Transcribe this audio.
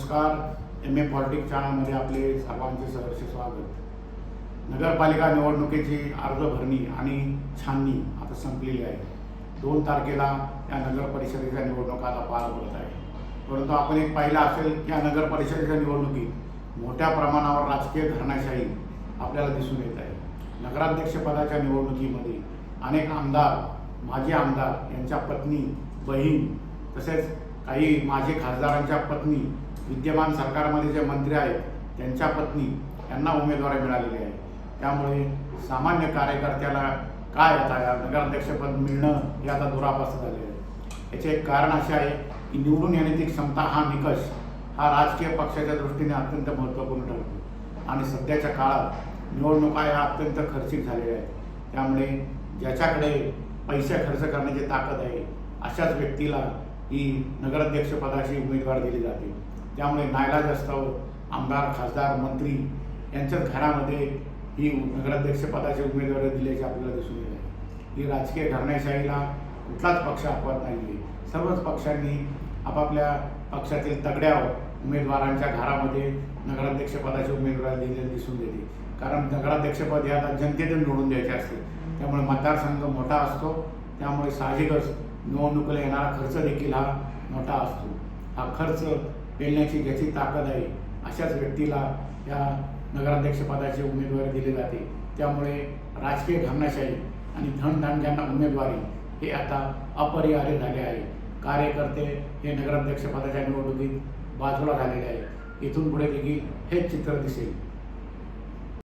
नमस्कार. M A politics चॅनलमध्ये आपले सर्वांचे सहर्ष स्वागत. नगरपालिका निवडणुकीची अर्ज भरणी आणि छाननी आता संपलेली आहे. 2 तारखेला या नगर परिषदेच्या निवडणुका आता पार पडत आहे. परंतु आपण एक पाहिलं असेल की या नगर परिषदेच्या निवडणुकीत मोठ्या प्रमाणावर राजकीय घराणेशाही आपल्याला दिसून येत आहे. नगराध्यक्षपदाच्या निवडणुकीमध्ये अनेक आमदार, माजी आमदार यांच्या पत्नी, बहीण, तसेच काही माजी खासदारांच्या पत्नी, विद्यमान सरकारमध्ये जे मंत्री आहेत त्यांच्या पत्नी यांना उमेदवारी मिळालेली आहे. त्यामुळे सामान्य कार्यकर्त्याला काय आता या नगराध्यक्षपद मिळणं हे आता दुरापास्त झाले आहे. याचे एक कारण असे आहे की निवडून येण्याची क्षमता हा निकष हा राजकीय पक्षाच्या दृष्टीने अत्यंत महत्त्वपूर्ण ठरतो आणि सध्याच्या काळात निवडणुका ह्या अत्यंत खर्चिक झालेल्या आहेत. त्यामुळे ज्याच्याकडे पैसे खर्च करण्याची ताकद आहे अशाच व्यक्तीला ही नगराध्यक्षपदाची उमेदवार दिली जाते. त्यामुळे नाईलाजास्तव आमदार, खासदार, मंत्री यांच्याच घरामध्ये ही नगराध्यक्षपदाची उमेदवारी दिल्याची आपल्याला दिसून येत आहे. ही राजकीय घराणेशाहीला कुठलाच पक्ष अपवाद नाही आहे. सर्वच पक्षांनी आपापल्या पक्षातील तगड्या उमेदवारांच्या घरामध्ये नगराध्यक्षपदाची उमेदवारी दिलेली दिसून येते. कारण नगराध्यक्षपद हे आता जनतेतून निवडून द्यायचे असते. त्यामुळे मतदारसंघ मोठा असतो. त्यामुळे साहजिकच निवडणुकीला येणारा खर्च देखील हा मोठा असतो. हा खर्च पेलण्याची ज्याची ताकद आहे अशाच व्यक्तीला या नगराध्यक्षपदाची उमेदवारी दिली जाते. त्यामुळे राजकीय घराणेशाही आणि धनधान्यांना उमेदवारी हे आता अपरिहार्य झाले आहे. कार्यकर्ते हे नगराध्यक्षपदाच्या निवडणुकीत बाजूला झालेले आहे. इथून पुढे देखील हेच चित्र दिसेल.